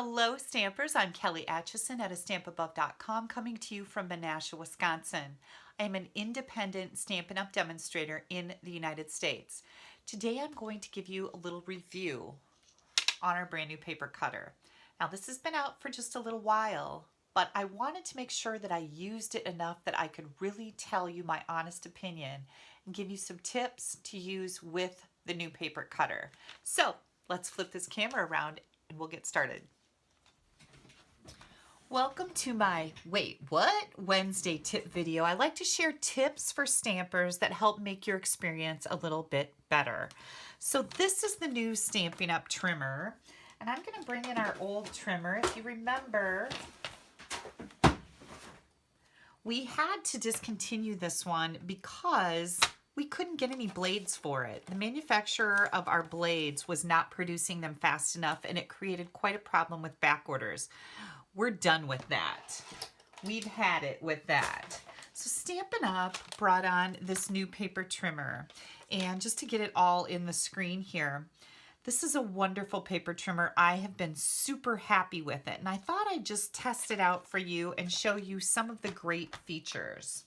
Hello Stampers, I'm Kelly Acheson at stampabove.com coming to you from Menasha, Wisconsin. I am an independent Stampin' Up! Demonstrator in the United States. Today I'm going to give you a little review on our brand new paper cutter. Now this has been out for just a little while, but I wanted to make sure that I used it enough that I could really tell you my honest opinion and give you some tips to use with the new paper cutter. So let's flip this camera around and we'll get started. Welcome to my Wait What? Wednesday tip video. I like to share tips for stampers that help make your experience a little bit better. So this is the new Stampin' Up! Trimmer, and I'm going to bring in our old trimmer. If you remember, we had to discontinue this one because we couldn't get any blades for it. The manufacturer of our blades was not producing them fast enough, and it created quite a problem with back orders. We're done with that. We've had it with that. So Stampin' Up! Brought on this new paper trimmer. And just to get it all in the screen here, this is a wonderful paper trimmer. I have been super happy with it. And I thought I'd just test it out for you and show you some of the great features.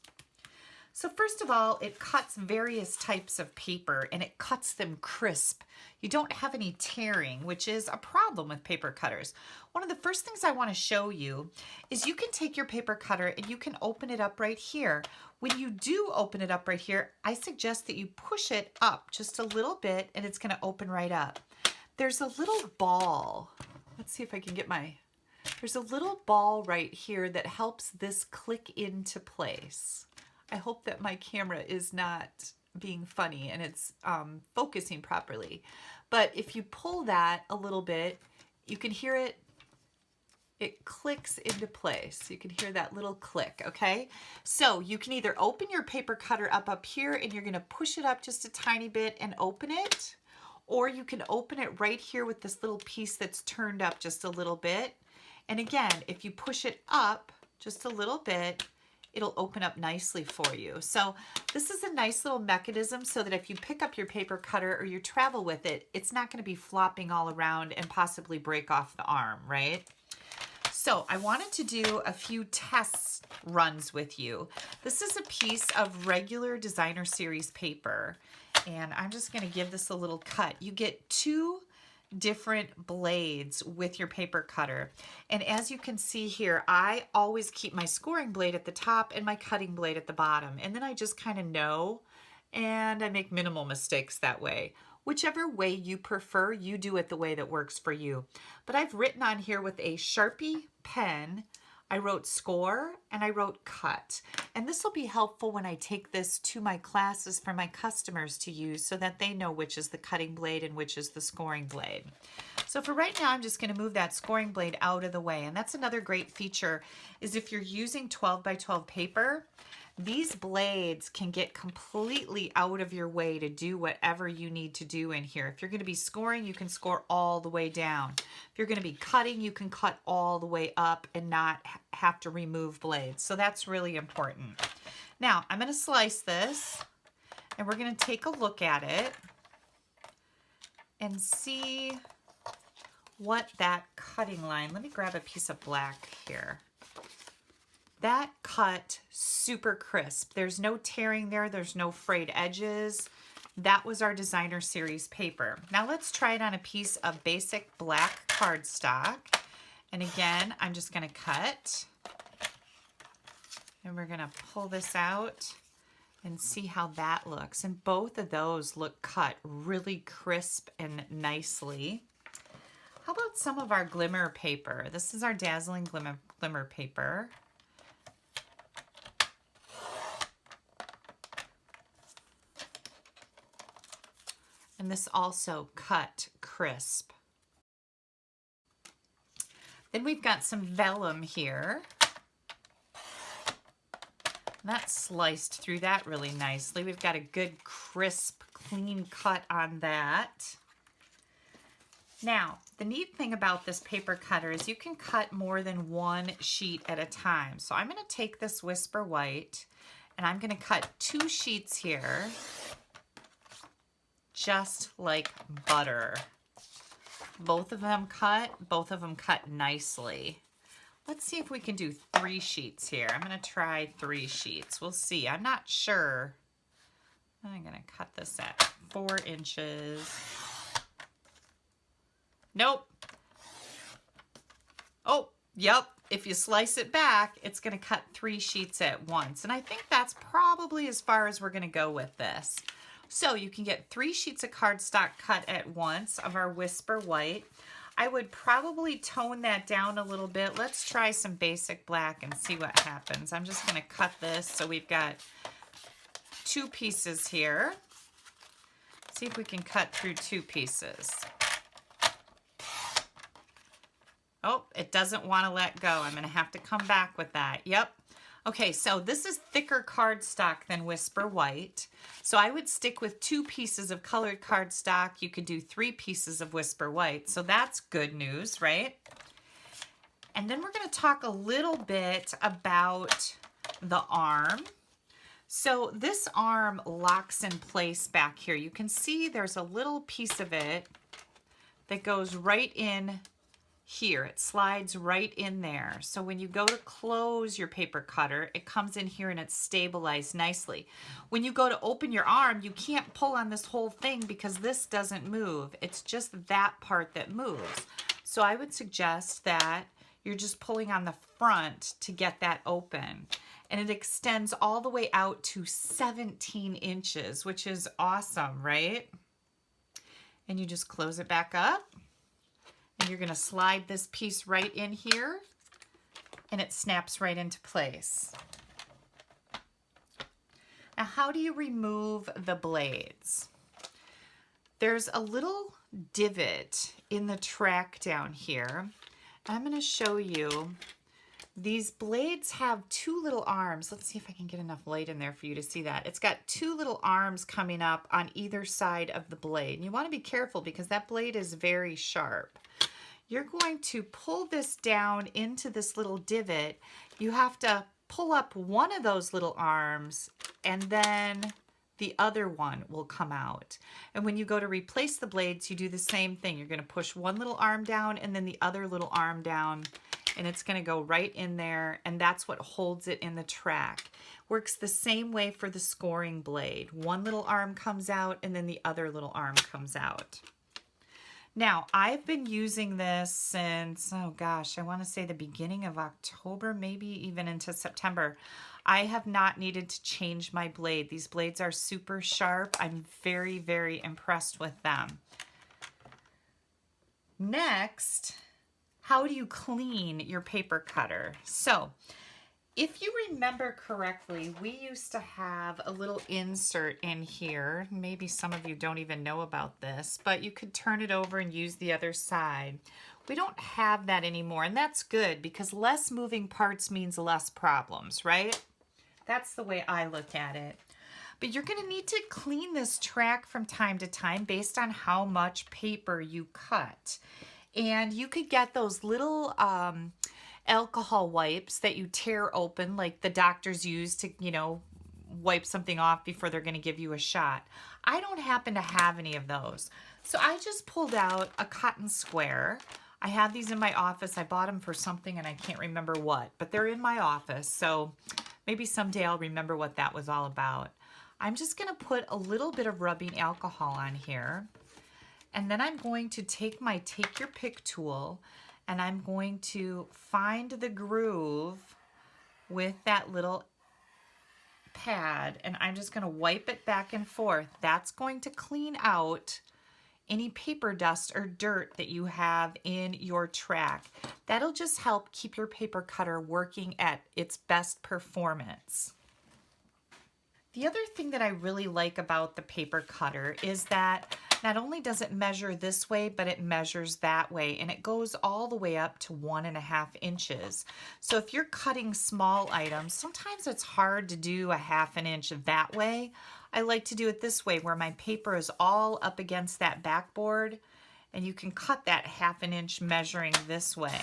So first of all, it cuts various types of paper and it cuts them crisp. You don't have any tearing, which is a problem with paper cutters. One of the first things I want to show you is you can take your paper cutter and you can open it up right here. When you do open it up right here, I suggest that you push it up just a little bit and it's going to open right up. There's a little ball. Let's see if I can get there's a little ball right here that helps this click into place. I hope that my camera is not being funny and it's focusing properly. But if you pull that a little bit, you can hear it. It clicks into place. You can hear that little click, okay? So you can either open your paper cutter up here and you're gonna push it up just a tiny bit and open it, or you can open it right here with this little piece that's turned up just a little bit. And again, if you push it up just a little bit, it'll open up nicely for you. So this is a nice little mechanism so that if you pick up your paper cutter or you travel with it, it's not going to be flopping all around and possibly break off the arm, right? So I wanted to do a few test runs with you. This is a piece of regular designer series paper, and I'm just going to give this a little cut. You get two different blades with your paper cutter, and as you can see here, I always keep my scoring blade at the top and my cutting blade at the bottom, and then I just kind of know, and I make minimal mistakes that way. Whichever way you prefer, you do it the way that works for you. But I've written on here with a Sharpie pen, I wrote score and I wrote cut. And this will be helpful when I take this to my classes for my customers to use so that they know which is the cutting blade and which is the scoring blade. So for right now, I'm just going to move that scoring blade out of the way. And that's another great feature is if you're using 12 by 12 paper, these blades can get completely out of your way to do whatever you need to do in here. If you're going to be scoring, you can score all the way down. If you're going to be cutting, you can cut all the way up and not have to remove blades. So that's really important. Now, I'm going to slice this and we're going to take a look at it and see what that cutting line, let me grab a piece of black here. That cut super crisp. There's no tearing there. There's no frayed edges. That was our designer series paper. Now let's try it on a piece of basic black cardstock. And again, I'm just going to cut. And we're going to pull this out and see how that looks. And both of those look cut really crisp and nicely. How about some of our glimmer paper? This is our dazzling glimmer paper. And this also cut crisp. Then we've got some vellum here. That's sliced through that really nicely. We've got a good crisp, clean cut on that. Now, the neat thing about this paper cutter is you can cut more than one sheet at a time. So I'm going to take this Whisper White and I'm going to cut 2 sheets here. Just like butter. both of them cut nicely. Let's see if we can do 3 sheets here. I'm going to try 3 sheets. We'll see. I'm not sure. I'm going to cut this at 4 inches. Nope. Oh, yep. If you slice it back, it's going to cut 3 sheets at once. And I think that's probably as far as we're going to go with this. So you can get 3 sheets of cardstock cut at once of our Whisper White. I would probably tone that down a little bit. Let's try some basic black and see what happens. I'm just going to cut this so we've got 2 pieces here. See if we can cut through 2 pieces. Oh, it doesn't want to let go. I'm going to have to come back with that. Yep. Okay, so this is thicker cardstock than Whisper White. So I would stick with 2 pieces of colored cardstock. You could do 3 pieces of Whisper White. So that's good news, right? And then we're going to talk a little bit about the arm. So this arm locks in place back here. You can see there's a little piece of it that goes right in here. It slides right in there. So when you go to close your paper cutter, it comes in here and it's stabilized nicely. When you go to open your arm, you can't pull on this whole thing because this doesn't move. It's just that part that moves. So I would suggest that you're just pulling on the front to get that open. And it extends all the way out to 17 inches, which is awesome, right? And you just close it back up. And you're going to slide this piece right in here, and it snaps right into place. Now, how do you remove the blades? There's a little divot in the track down here. I'm going to show you. These blades have 2 little arms. Let's see if I can get enough light in there for you to see that. It's got 2 little arms coming up on either side of the blade. And you want to be careful because that blade is very sharp. You're going to pull this down into this little divot. You have to pull up one of those little arms and then the other one will come out. And when you go to replace the blades, you do the same thing. You're going to push one little arm down and then the other little arm down, and it's going to go right in there, and that's what holds it in the track. Works the same way for the scoring blade. One little arm comes out and then the other little arm comes out. Now, I've been using this since, oh gosh, I want to say the beginning of October, maybe even into September. I have not needed to change my blade. These blades are super sharp. I'm very, very impressed with them. Next, how do you clean your paper cutter? So, if you remember correctly, we used to have a little insert in here. Maybe some of you don't even know about this, but you could turn it over and use the other side. We don't have that anymore, and that's good because less moving parts means less problems, right? That's the way I look at it. But you're going to need to clean this track from time to time based on how much paper you cut. And you could get those little alcohol wipes that you tear open, like the doctors use to, wipe something off before they're going to give you a shot. I don't happen to have any of those. So I just pulled out a cotton square. I have these in my office. I bought them for something and I can't remember what, but they're in my office. So maybe someday I'll remember what that was all about. I'm just going to put a little bit of rubbing alcohol on here. And then I'm going to take my Take Your Pick tool and I'm going to find the groove with that little pad, and I'm just going to wipe it back and forth. That's going to clean out any paper dust or dirt that you have in your track. That'll just help keep your paper cutter working at its best performance. The other thing that I really like about the paper cutter is that not only does it measure this way, but it measures that way, and it goes all the way up to 1.5 inches. So if you're cutting small items, sometimes it's hard to do 1/2 inch that way. I like to do it this way where my paper is all up against that backboard, and you can cut that 1/2 inch measuring this way.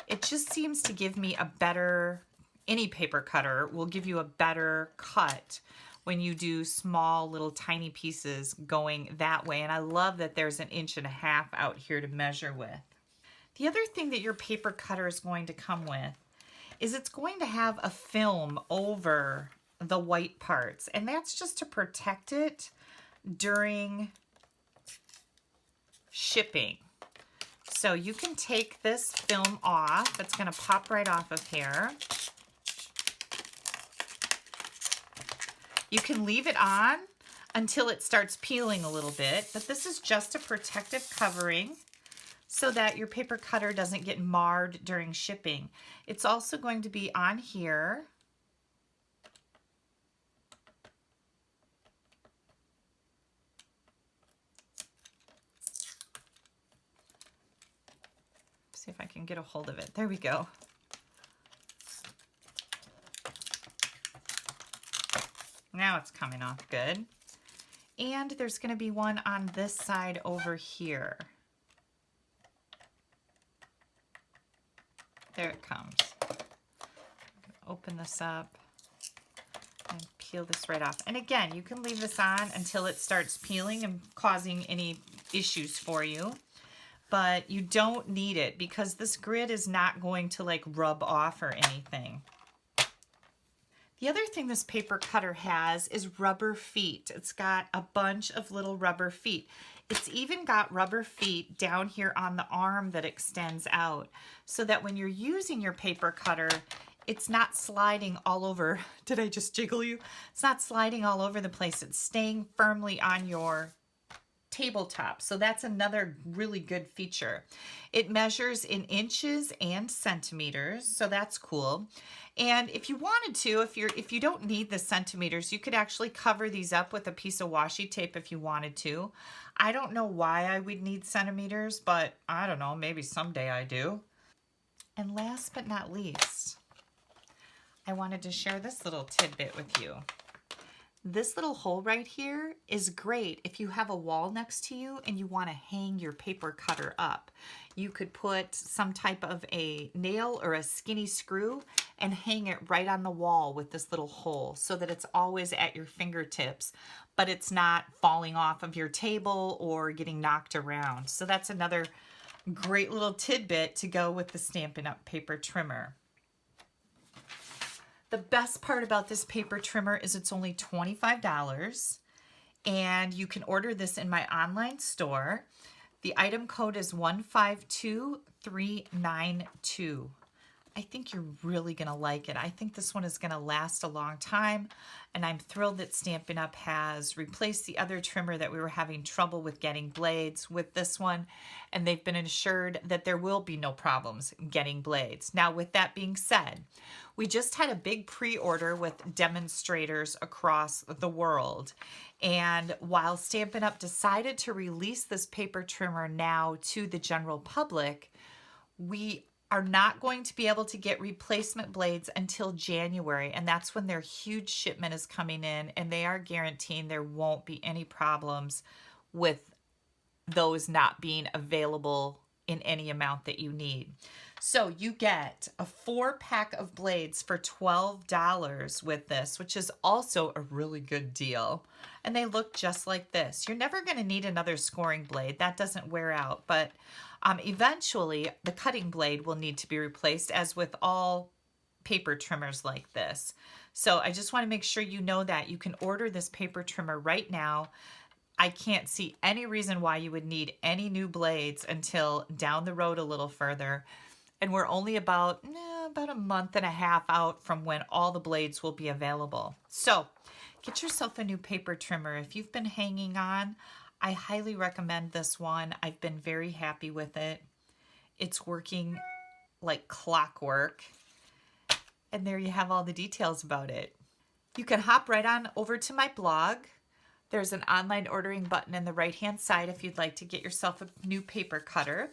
It just seems to give me a better, any paper cutter will give you a better cut when you do small little tiny pieces going that way. And I love that there's 1.5 inches out here to measure with. The other thing that your paper cutter is going to come with is it's going to have a film over the white parts, and that's just to protect it during shipping. So you can take this film off. It's going to pop right off of here. You can leave it on until it starts peeling a little bit, but this is just a protective covering so that your paper cutter doesn't get marred during shipping. It's also going to be on here. See if I can get a hold of it. There we go. Now it's coming off good. And there's going to be one on this side over here. There it comes. Open this up and peel this right off. And again, you can leave this on until it starts peeling and causing any issues for you. But you don't need it because this grid is not going to like rub off or anything. The other thing this paper cutter has is rubber feet. It's got a bunch of little rubber feet. It's even got rubber feet down here on the arm that extends out so that when you're using your paper cutter, it's not sliding all over. Did I just jiggle you? It's not sliding all over the place. It's staying firmly on your tabletop. So that's another really good feature. It measures in inches and centimeters, so that's cool. And if you wanted to, if you don't need the centimeters, you could actually cover these up with a piece of washi tape if you wanted to. I don't know why I would need centimeters, but I don't know, maybe someday I do. And last but not least, I wanted to share this little tidbit with you. This little hole right here is great if you have a wall next to you and you want to hang your paper cutter up. You could put some type of a nail or a skinny screw and hang it right on the wall with this little hole so that it's always at your fingertips, but it's not falling off of your table or getting knocked around. So that's another great little tidbit to go with the Stampin' Up! Paper trimmer. The best part about this paper trimmer is it's only $25, and you can order this in my online store. The item code is 152392. I think you're really going to like it. I think this one is going to last a long time, and I'm thrilled that Stampin' Up! Has replaced the other trimmer that we were having trouble with getting blades with this one, and they've been assured that there will be no problems getting blades. Now, with that being said, we just had a big pre-order with demonstrators across the world, and while Stampin' Up! Decided to release this paper trimmer now to the general public, we are not going to be able to get replacement blades until January, and that's when their huge shipment is coming in, and they are guaranteeing there won't be any problems with those not being available in any amount that you need. So you get a 4-pack of blades for $12 with this, which is also a really good deal. And they look just like this. You're never going to need another scoring blade. That doesn't wear out, but eventually the cutting blade will need to be replaced, as with all paper trimmers like this. So I just want to make sure you know that you can order this paper trimmer right now. I can't see any reason why you would need any new blades until down the road a little further. And we're only about a month and a half out from when all the blades will be available. So get yourself a new paper trimmer. If you've been hanging on, I highly recommend this one. I've been very happy with it. It's working like clockwork. And there you have all the details about it. You can hop right on over to my blog. There's an online ordering button in the right-hand side if you'd like to get yourself a new paper cutter.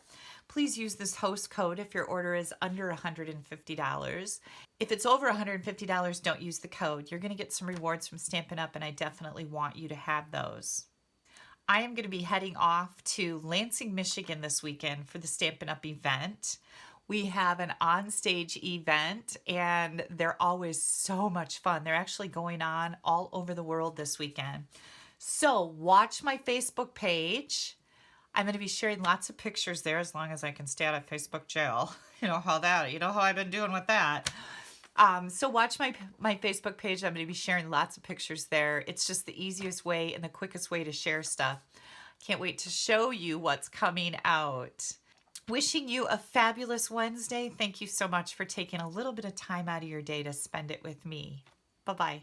Please use this host code if your order is under $150. If it's over $150, don't use the code. You're going to get some rewards from Stampin' Up!, and I definitely want you to have those. I am going to be heading off to Lansing, Michigan this weekend for the Stampin' Up! Event. We have an on-stage event, and they're always so much fun. They're actually going on all over the world this weekend. So watch my Facebook page. I'm going to be sharing lots of pictures there as long as I can stay out of Facebook jail. You know how I've been doing with that. So watch my Facebook page. I'm going to be sharing lots of pictures there. It's just the easiest way and the quickest way to share stuff. Can't wait to show you what's coming out. Wishing you a fabulous Wednesday. Thank you so much for taking a little bit of time out of your day to spend it with me. Bye-bye.